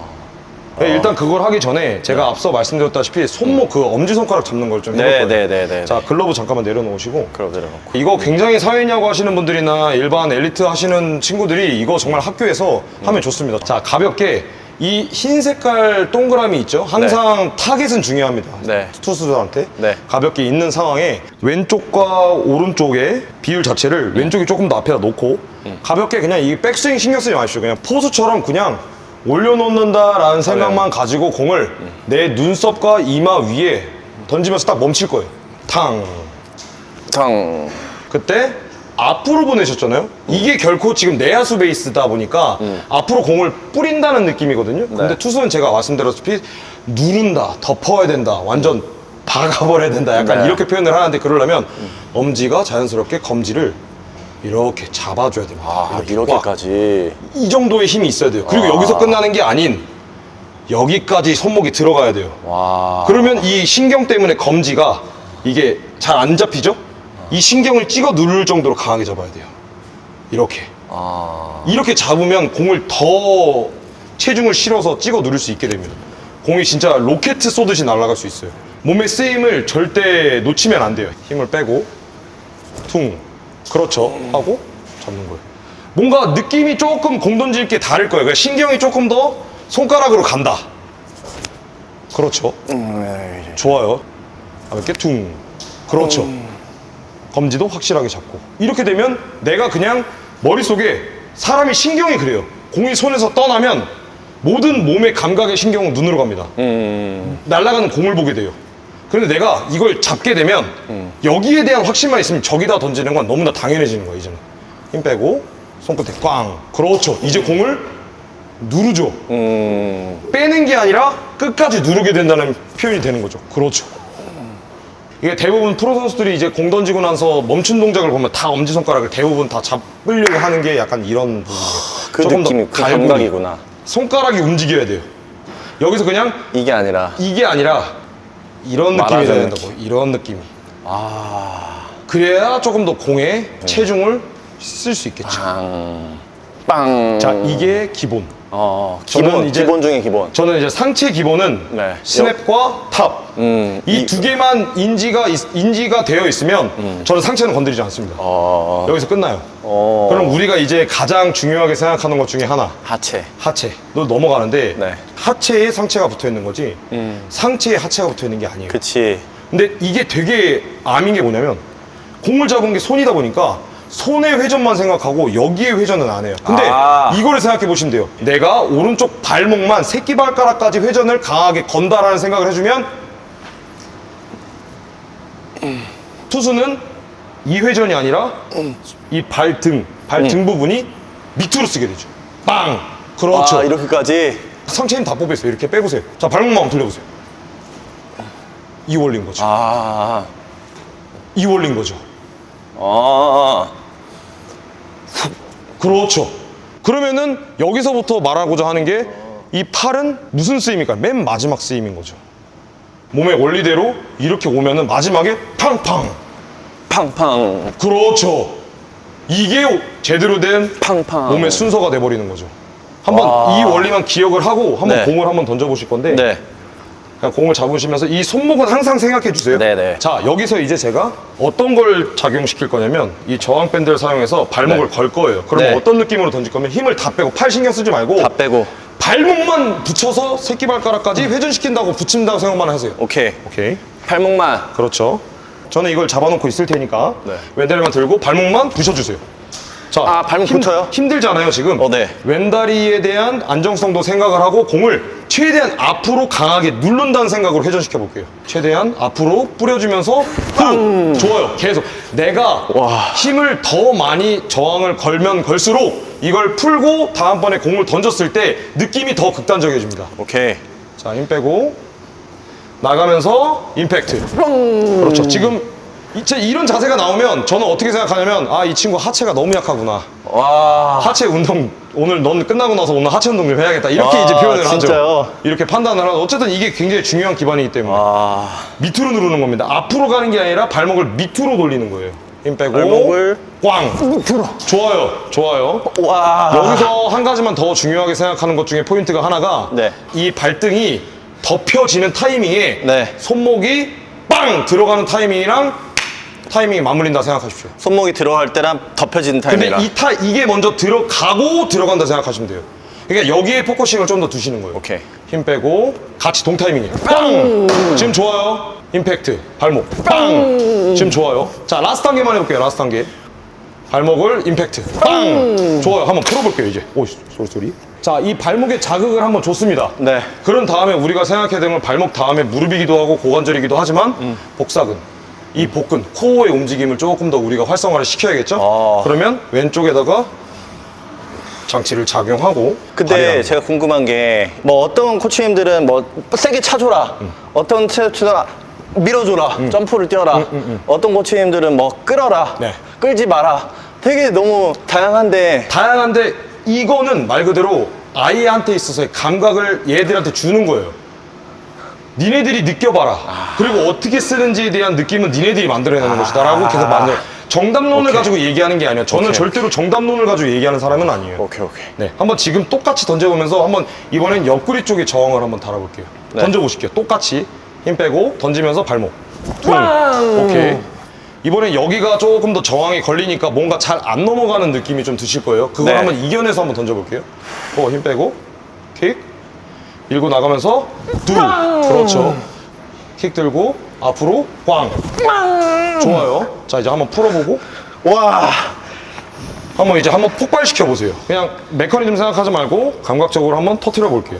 네, 일단 그걸 하기 전에 제가 앞서 말씀드렸다시피 손목 그 엄지손가락 잡는 걸 좀 해볼 거예요. 네. 자, 글러브 잠깐만 내려놓으시고 그럼 내려놓고. 이거 굉장히 사회인야구 하시는 분들이나 일반 엘리트 하시는 친구들이 이거 정말 학교에서 하면 좋습니다. 자, 가볍게 이 흰 색깔 동그라미 있죠? 항상 타겟은 중요합니다. 네. 투수들한테 네. 가볍게 있는 상황에 왼쪽과 오른쪽의 비율 자체를 왼쪽이 조금 더 앞에다 놓고 가볍게 그냥 이 백스윙 신경 쓰지 마십시오. 그냥 포수처럼 그냥 올려놓는다라는 생각만 가지고 공을 내 눈썹과 이마 위에 던지면서 딱 멈출 거예요. 탕. 그때 앞으로 보내셨잖아요. 이게 결코 지금 내야수 베이스다 보니까 앞으로 공을 뿌린다는 느낌이거든요. 근데 투수는 제가 말씀드렸다시피 누른다, 덮어야 된다, 완전 박아버려야 된다. 약간 네. 이렇게 표현을 하는데 그러려면 엄지가 자연스럽게 검지를 이렇게 잡아줘야 됩니다. 이렇게까지. 이 정도의 힘이 있어야 돼요. 그리고 여기서 끝나는 게 아닌 여기까지 손목이 들어가야 돼요. 와. 그러면 이 신경 때문에 검지가 이게 잘 안 잡히죠? 이 신경을 찍어 누를 정도로 강하게 잡아야 돼요. 이렇게. 이렇게 잡으면 공을 더 체중을 실어서 찍어 누를 수 있게 됩니다. 공이 진짜 로켓 쏘듯이 날아갈 수 있어요. 몸의 쓰임을 절대 놓치면 안 돼요. 힘을 빼고 퉁. 그렇죠. 하고 잡는 거예요. 뭔가 느낌이 조금 공 던질 게 다를 거예요. 그러니까 신경이 조금 더 손가락으로 간다. 그렇죠. 좋아요. 가볍게 퉁. 그렇죠. 검지도 확실하게 잡고. 이렇게 되면 내가 그냥 머릿속에 사람이 신경이 그래요. 공이 손에서 떠나면 모든 몸의 감각의 신경은 눈으로 갑니다. 날아가는 공을 보게 돼요. 그런데 내가 이걸 잡게 되면 여기에 대한 확신만 있으면 저기다 던지는 건 너무나 당연해지는 거예요, 이제는. 힘 빼고 손끝에 꽝. 그렇죠. 이제 공을 누르죠. 빼는 게 아니라 끝까지 누르게 된다는 표현이 되는 거죠. 그렇죠. 이게 대부분 프로 선수들이 이제 공 던지고 나서 멈춘 동작을 보면 다 엄지손가락을 대부분 다 잡으려고 하는 게 약간 이런 부분이에요. 그 조금 더 느낌이, 그 갈구리. 감각이구나. 손가락이 움직여야 돼요. 여기서 그냥 이게 아니라. 이런 느낌이 말아주는 돼야 된다고. 이런 느낌이. 그래야 조금 더 공에 체중을 쓸 수 있겠죠. 빵. 자, 이게 기본. 기본, 이제- 기본 중에 기본. 저는 이제 상체 기본은 네. 스냅과 탑. 이 두 개만 인지가 되어 있으면 저는 상체는 건드리지 않습니다. 여기서 끝나요. 그럼 우리가 이제 가장 중요하게 생각하는 것 중에 하나. 하체. 하체로 넘어가는데 네. 하체에 상체가 붙어 있는 거지 상체에 하체가 붙어 있는 게 아니에요. 그치. 근데 이게 되게 암인 게 뭐냐면 공을 잡은 게 손이다 보니까 손의 회전만 생각하고 여기에 회전은 안 해요. 근데 이거를 생각해 보시면 돼요. 내가 오른쪽 발목만 새끼발가락까지 회전을 강하게 건다라는 생각을 해주면 투수는 이 회전이 아니라 이 발등 부분이 밑으로 쓰게 되죠. 빵! 그렇죠. 아, 이렇게까지. 상체 힘 다 뽑으세요. 이렇게 빼보세요. 자, 발목만 한번 돌려보세요. 이 원리인 거죠. 이 원리인 거죠. 그렇죠. 그러면은 여기서부터 말하고자 하는 게 이 팔은 무슨 쓰임일까요? 맨 마지막 쓰임인 거죠. 몸의 원리대로 이렇게 오면은 마지막에 팡팡. 팡팡. 그렇죠. 이게 제대로 된 팡팡. 몸의 순서가 돼버리는 거죠. 한번 이 원리만 기억을 하고 한번 네. 공을 한번 던져보실 건데 네. 그냥 공을 잡으시면서 이 손목은 항상 생각해 주세요. 네네. 자, 여기서 이제 제가 어떤 걸 작용시킬 거냐면 이 저항 밴드를 사용해서 발목을 네. 걸 거예요. 그러면 네. 어떤 느낌으로 던질 거면 힘을 다 빼고 팔 신경 쓰지 말고 다 빼고. 발목만 붙여서 새끼발가락까지 회전시킨다고 붙인다고 생각만 하세요. 오케이. 오케이. 팔목만. 그렇죠. 저는 이걸 잡아놓고 있을 테니까 네. 왼다리만 들고 발목만 부셔주세요. 자, 발목 붙여요? 힘들잖아요 지금. 네. 왼다리에 대한 안정성도 생각을 하고 공을 최대한 앞으로 강하게 누른다는 생각으로 회전시켜 볼게요. 최대한 앞으로 뿌려주면서 빵! 좋아요. 계속 내가 힘을 더 많이 저항을 걸면 걸수록 이걸 풀고 다음번에 공을 던졌을 때 느낌이 더 극단적이어집니다. 오케이. 자, 힘 빼고 나가면서 임팩트. 그렇죠. 지금 이런 자세가 나오면 저는 어떻게 생각하냐면 이 친구 하체가 너무 약하구나. 하체 운동 오늘 넌 끝나고 나서 오늘 하체 운동 좀 해야겠다. 이렇게 이제 표현을 진짜요? 하죠. 이렇게 판단을 하고 어쨌든 이게 굉장히 중요한 기반이기 때문에 밑으로 누르는 겁니다. 앞으로 가는 게 아니라 발목을 밑으로 돌리는 거예요. 힘 빼고 발목을 꽝. 밑으로. 좋아요. 여기서 한 가지만 더 중요하게 생각하는 것 중에 포인트가 하나가 네. 이 발등이 덮여지는 타이밍에 네. 손목이 빵 들어가는 타이밍이 맞물린다 생각하십시오. 손목이 들어갈 때랑 덮여지는 근데 타임이라. 이게 먼저 들어가고 들어간다 생각하시면 돼요. 그러니까 여기에 포커싱을 좀 더 두시는 거예요. 오케이. 힘 빼고 같이 동타이밍이에요. 빵! 지금 좋아요. 임팩트. 발목. 빵! 지금 좋아요. 자, 라스트 단계만 해볼게요. 라스트 단계. 발목을 임팩트. 빵! 좋아요. 한번 풀어볼게요, 이제. 오, 소리. 자, 이 발목에 자극을 한번 줬습니다. 네. 그런 다음에 우리가 생각해야 되는 건 발목 다음에 무릎이기도 하고 고관절이기도 하지만 복사근. 이 복근, 코어의 움직임을 조금 더 우리가 활성화를 시켜야겠죠? 그러면 왼쪽에다가 장치를 작용하고 근데 발휘하는 제가 궁금한 게 뭐 어떤 코치님들은 뭐 세게 차줘라. 어떤 코치님들은 밀어줘라. 점프를 뛰어라. 어떤 코치님들은 뭐 끌어라. 네. 끌지 마라. 되게 너무 다양한데. 다양한데 이거는 말 그대로 아이한테 있어서의 감각을 얘들한테 주는 거예요. 니네들이 느껴봐라. 그리고 어떻게 쓰는지에 대한 느낌은 니네들이 만들어내는 것이다 라고 계속 만들어. 정답론을 가지고 얘기하는 게 아니에요. 저는 절대로 정답론을 가지고 얘기하는 사람은 아니에요. 오케이. 네, 한번 지금 똑같이 던져보면서 한번 이번엔 옆구리 쪽에 저항을 한번 달아볼게요. 네. 던져보실게요. 똑같이 힘 빼고 던지면서 발목. 오케이. 이번엔 여기가 조금 더 저항이 걸리니까 뭔가 잘 안 넘어가는 느낌이 좀 드실 거예요. 그걸 네. 한번 이겨내서 한번 던져볼게요. 힘 빼고 킥 밀고 나가면서 그렇죠. 킥 들고 앞으로 꽝. 좋아요. 자, 이제 한번 풀어보고 한번 폭발시켜 보세요. 그냥 메커니즘 생각하지 말고 감각적으로 한번 터트려 볼게요.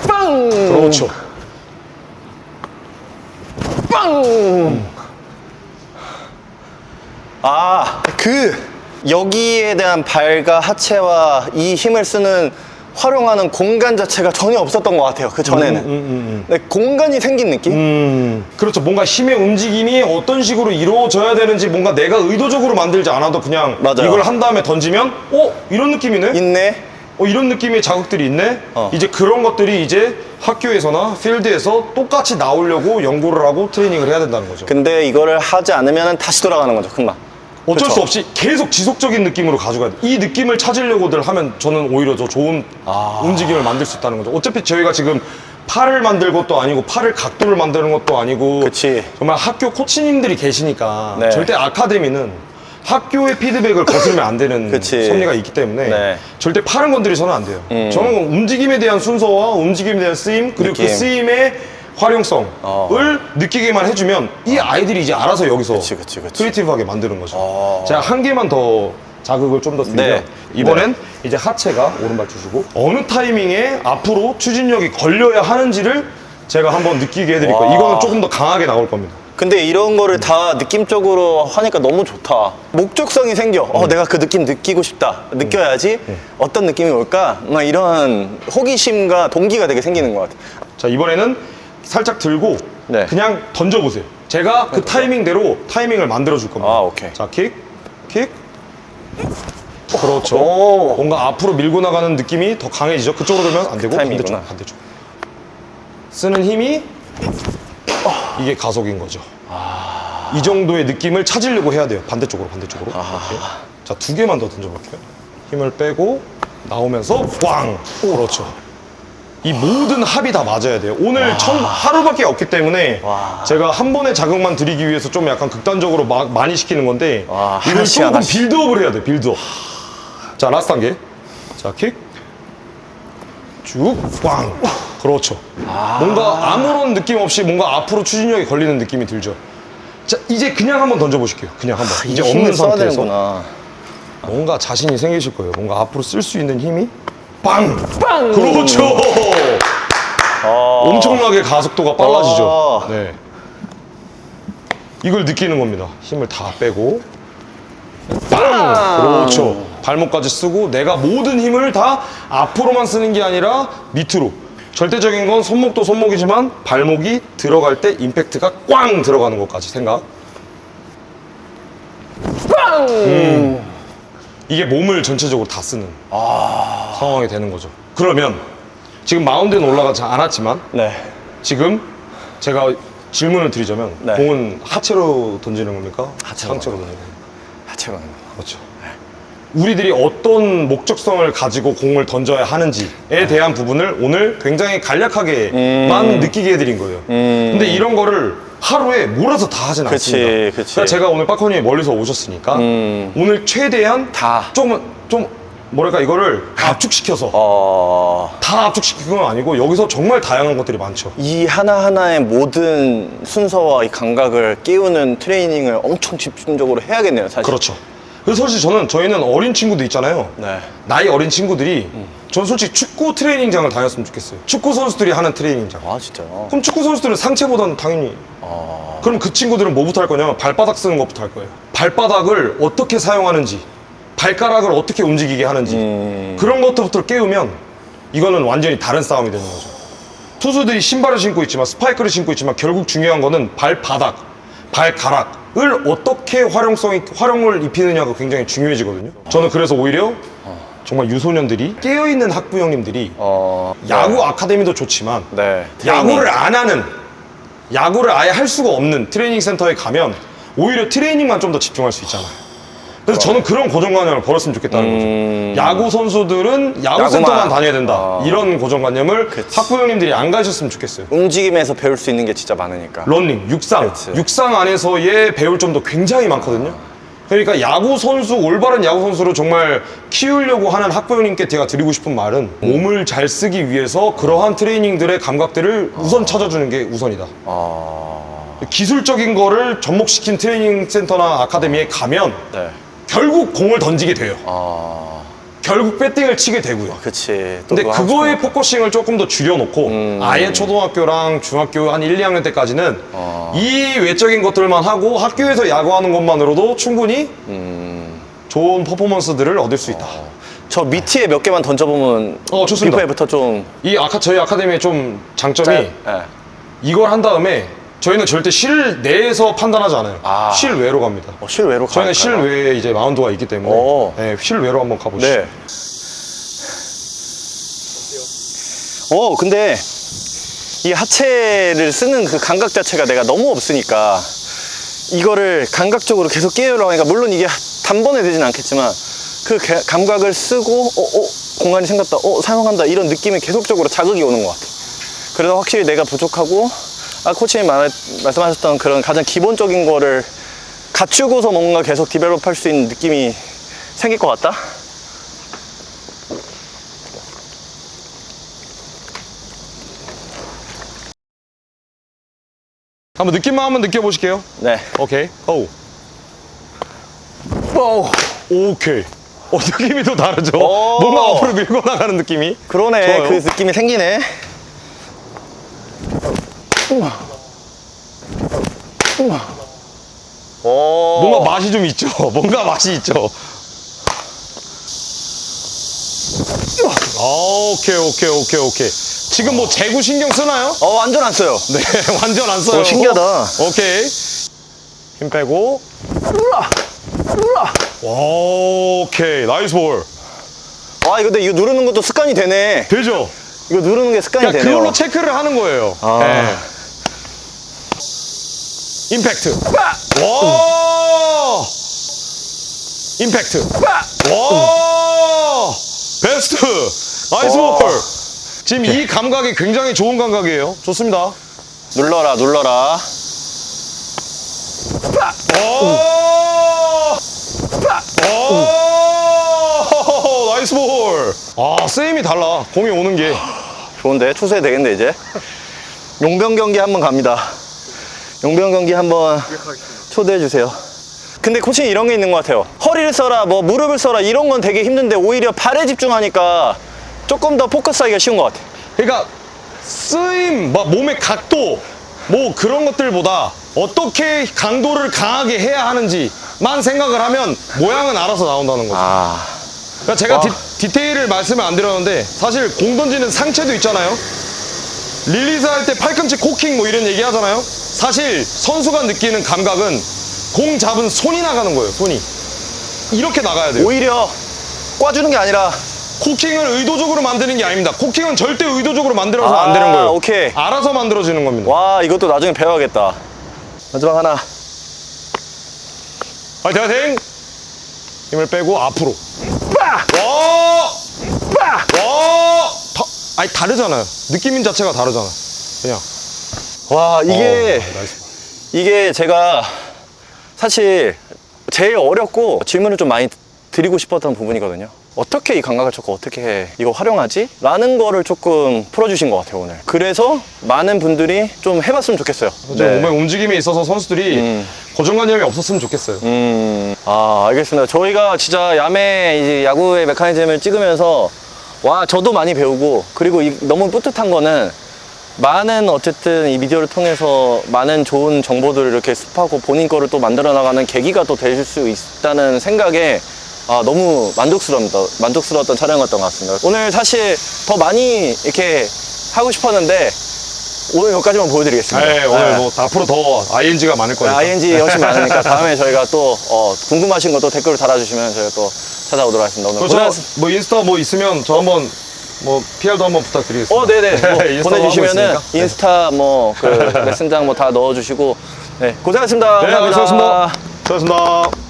그렇죠. 여기에 대한 발과 하체와 이 힘을 쓰는 활용하는 공간 자체가 전혀 없었던 것 같아요. 그 전에는. 네, 공간이 생긴 느낌? 그렇죠. 뭔가 힘의 움직임이 어떤 식으로 이루어져야 되는지 뭔가 내가 의도적으로 만들지 않아도 그냥 맞아요. 이걸 한 다음에 던지면 이런 느낌이네? 있네. 이런 느낌의 자극들이 있네? 이제 그런 것들이 이제 학교에서나 필드에서 똑같이 나오려고 연구를 하고 트레이닝을 해야 된다는 거죠. 근데 이거를 하지 않으면 다시 돌아가는 거죠, 금방. 어쩔 그쵸. 수 없이 계속 지속적인 느낌으로 가져가야 돼. 이 느낌을 찾으려고들 하면 저는 오히려 더 좋은 움직임을 만들 수 있다는 거죠. 어차피 저희가 지금 팔을 만들 것도 아니고 팔을 각도를 만드는 것도 아니고 그치. 정말 학교 코치님들이 계시니까 네. 절대 아카데미는 학교의 피드백을 거스르면 안 되는 그치. 섭리가 있기 때문에 네. 절대 팔은 건드리서는 안 돼요. 저는 움직임에 대한 순서와 움직임에 대한 쓰임 그리고 그 느낌. 쓰임의 활용성을 느끼게만 해주면 이 아이들이 이제 알아서 여기서 그치. 크리에이티브하게 만드는 거죠. 제가 한 개만 더 자극을 좀 더 드리면 네. 이번엔 이제 하체가 오른발 주시고 어느 타이밍에 앞으로 추진력이 걸려야 하는지를 제가 한번 느끼게 해드릴 거예요. 이거는 조금 더 강하게 나올 겁니다. 근데 이런 거를 다 느낌적으로 하니까 너무 좋다. 목적성이 생겨. 내가 그 느낌 느끼고 싶다. 느껴야지. 어떤 느낌이 올까? 막 이런 호기심과 동기가 되게 생기는 것 같아. 자, 이번에는 살짝 들고 네. 그냥 던져보세요. 제가 그 타이밍대로 타이밍을 만들어줄 겁니다. 아, 오케이. 자, 킥. 그렇죠. 오. 뭔가 앞으로 밀고 나가는 느낌이 더 강해지죠. 그쪽으로 돌면 안 되고 타이밍이구나. 반대쪽. 쓰는 힘이 이게 가속인 거죠. 이 정도의 느낌을 찾으려고 해야 돼요. 반대쪽으로. 이렇게. 자, 2개만 더 던져볼게요. 힘을 빼고 나오면서 꽝. 그렇죠. 이 모든 합이 다 맞아야 돼요. 오늘 하루밖에 없기 때문에 제가 한 번에 자극만 드리기 위해서 좀 약간 극단적으로 많이 시키는 건데 와, 이걸 하나씩 조금 하나씩. 빌드업을 해야 돼. 빌드업. 자, 라스트 단계. 자, 킥. 쭉, 꽝. 그렇죠. 뭔가 아무런 느낌 없이 뭔가 앞으로 추진력이 걸리는 느낌이 들죠. 자, 이제 그냥 한번 던져보실게요. 그냥 한번. 이제 힘을 없는 써야 상태에서 되는구나. 뭔가 자신이 생기실 거예요. 뭔가 앞으로 쓸 수 있는 힘이 빵! 그렇죠! 엄청나게 가속도가 빨라지죠. 네. 이걸 느끼는 겁니다. 힘을 다 빼고 빵! 그렇죠. 발목까지 쓰고 내가 모든 힘을 다 앞으로만 쓰는 게 아니라 밑으로. 절대적인 건 손목도 손목이지만 발목이 들어갈 때 임팩트가 꽝 들어가는 것까지 생각. 이게 몸을 전체적으로 다 쓰는 상황이 되는 거죠. 그러면 지금 마운드에는 올라가지 않았지만 네. 지금 제가 질문을 드리자면 네. 공은 하체로 던지는 겁니까? 하체로 상체로 던지는 겁니까? 하체가. 그렇죠. 우리들이 어떤 목적성을 가지고 공을 던져야 하는지에 대한 부분을 오늘 굉장히 간략하게만 느끼게 해드린 거예요. 근데 이런 거를 하루에 몰아서 다 하진 않습니다. 그치. 그러니까 제가 오늘 빠코님이 멀리서 오셨으니까 오늘 최대한 다. 좀 뭐랄까 이거를 압축시켜서 다 압축시킨 건 아니고 여기서 정말 다양한 것들이 많죠. 이 하나하나의 모든 순서와 이 감각을 깨우는 트레이닝을 엄청 집중적으로 해야겠네요, 사실. 그렇죠. 그래서 사실 저희는 어린 친구도 있잖아요. 네. 나이 어린 친구들이 전 솔직히 축구 트레이닝장을 다녔으면 좋겠어요. 축구 선수들이 하는 트레이닝장. 아, 진짜요? 그럼 축구 선수들은 상체보다는 당연히 그럼 그 친구들은 뭐부터 할 거냐면 발바닥 쓰는 것부터 할 거예요. 발바닥을 어떻게 사용하는지 발가락을 어떻게 움직이게 하는지 그런 것부터 깨우면 이거는 완전히 다른 싸움이 되는 거죠. 투수들이 신발을 신고 있지만 스파이크를 신고 있지만 결국 중요한 거는 발바닥, 발가락을 어떻게 활용을 입히느냐가 굉장히 중요해지거든요. 저는 그래서 오히려 정말 유소년들이 깨어있는 학부형님들이 야구 아카데미도 좋지만 네. 야구를 안 하는 야구를 아예 할 수가 없는 트레이닝 센터에 가면 오히려 트레이닝만 좀 더 집중할 수 있잖아요. 그래서 저는 그런 고정관념을 버렸으면 좋겠다는 거죠. 야구 선수들은 야구 센터만 다녀야 된다. 이런 고정관념을 학부형님들이 안 가셨으면 좋겠어요. 움직임에서 배울 수 있는 게 진짜 많으니까. 러닝, 육상. 그치. 육상 안에서의 배울 점도 굉장히 많거든요. 그러니까 야구 선수, 올바른 야구 선수를 정말 키우려고 하는 학부형님께 제가 드리고 싶은 말은 몸을 잘 쓰기 위해서 그러한 트레이닝들의 감각들을 우선 찾아주는 게 우선이다. 기술적인 거를 접목시킨 트레이닝 센터나 아카데미에 가면 네. 결국 공을 던지게 돼요. 결국 배팅을 치게 되고요. 그치. 또 근데 그거 하고 그거의 싶으니까. 포커싱을 조금 더 줄여놓고 아예 초등학교랑 중학교 한 1, 2학년 때까지는 이 외적인 것들만 하고 학교에서 야구하는 것만으로도 충분히 좋은 퍼포먼스들을 얻을 수 있다. 저 밑에 몇 개만 던져보면 좋습니다. 비포에부터 좀 저희 아카데미의 좀 장점이 네. 이걸 한 다음에 저희는 절대 실내에서 판단하지 않아요. 실외로 갑니다. 실외로 저희는 가니까요. 실외에 이제 마운드가 있기 때문에 오. 네, 실외로 한번 가보시죠. 네. 근데 이 하체를 쓰는 그 감각 자체가 내가 너무 없으니까 이거를 감각적으로 계속 깨우려고 하니까, 물론 이게 단번에 되진 않겠지만 그 감각을 쓰고 공간이 생겼다, 사용한다, 이런 느낌이 계속적으로 자극이 오는 것 같아. 그래서 확실히 내가 부족하고, 코치님 말씀하셨던 그런 가장 기본적인 거를 갖추고서 뭔가 계속 디벨롭 할 수 있는 느낌이 생길 것 같다. 한번 느낌만 한번 느껴보실게요. 네. 오케이. 오. 오. 오케이. 느낌이 또 다르죠? 오. 뭔가 앞으로 밀고 나가는 느낌이. 그러네. 좋아요. 그 느낌이 생기네. 오. 뭔가 맛이 좀 있죠? 뭔가 맛이 있죠? 오케이. 지금 뭐 제구 신경 쓰나요? 완전 안 써요. 네, 완전 안 써요. 신기하다. 오케이. 힘 빼고. 오케이. 나이스 볼. 근데 이거 누르는 것도 습관이 되네. 되죠? 이거 누르는 게 습관이 그러니까 되네요. 그걸로 체크를 하는 거예요. 네. 임팩트. 와! 임팩트. 와! 베스트. 나이스 와. 볼. 지금 이 감각이 굉장히 좋은 감각이에요. 좋습니다. 눌러라. 나이스 볼. 세임이 달라. 공이 오는 게. 좋은데? 추세 되겠네, 이제. 용병 경기 한번 갑니다. 용병 경기 한번 초대해 주세요. 근데 코치님 이런 게 있는 것 같아요. 허리를 써라, 뭐 무릎을 써라, 이런 건 되게 힘든데 오히려 발에 집중하니까 조금 더 포커스하기가 쉬운 것 같아. 그러니까 쓰임, 몸의 각도, 뭐 그런 것들보다 어떻게 강도를 강하게 해야 하는지만 생각을 하면 모양은 알아서 나온다는 거죠. 그러니까 제가 디테일을 말씀을 안 드렸는데 사실 공 던지는 상체도 있잖아요. 릴리즈 할 때 팔꿈치 코킹 뭐 이런 얘기 하잖아요. 사실 선수가 느끼는 감각은 공 잡은 손이 나가는 거예요. 손이 이렇게 나가야 돼요. 오히려 꽈주는 게 아니라. 코킹을 의도적으로 만드는 게 아닙니다. 코킹은 절대 의도적으로 만들어서는 안 되는 거예요. 오케이. 알아서 만들어지는 겁니다. 와, 이것도 나중에 배워야겠다. 마지막 하나. 화이팅! 힘을 빼고 앞으로. 아니 다르잖아요. 느낌 자체가 다르잖아요. 그냥. 이게 제가 사실 제일 어렵고 질문을 좀 많이 드리고 싶었던 부분이거든요. 어떻게 이 감각을 자꾸 어떻게 이거 활용하지? 라는 거를 조금 풀어주신 것 같아요, 오늘. 그래서 많은 분들이 좀 해봤으면 좋겠어요. 몸의 움직임에 있어서 선수들이 고정관념이 없었으면 좋겠어요. 알겠습니다. 저희가 진짜 야매 이제 야구의 메커니즘을 찍으면서 저도 많이 배우고, 그리고 너무 뿌듯한 거는 많은 어쨌든 이 미디어를 통해서 많은 좋은 정보들을 이렇게 습하고 본인 거를 또 만들어 나가는 계기가 또 될 수 있다는 생각에 너무 만족스러웠던 촬영이었던 것 같습니다. 오늘 사실 더 많이 이렇게 하고 싶었는데 오늘 여기까지만 보여드리겠습니다. 네, 오늘 뭐 앞으로 더 ING가 많을 거니까. ING 훨씬 많으니까 다음에 저희가 또 궁금하신 것도 댓글로 달아주시면 저희가 또 찾아오도록 하겠습니다. 오늘 뭐 인스타 뭐 있으면 저 한번 뭐 PR도 한번 부탁드리겠습니다. 네네. 인스타도 보내주시면은 하고 있으니까. 인스타 레슨장 다 넣어주시고. 네, 고생하셨습니다. 네, 감사합니다. 수고하셨습니다.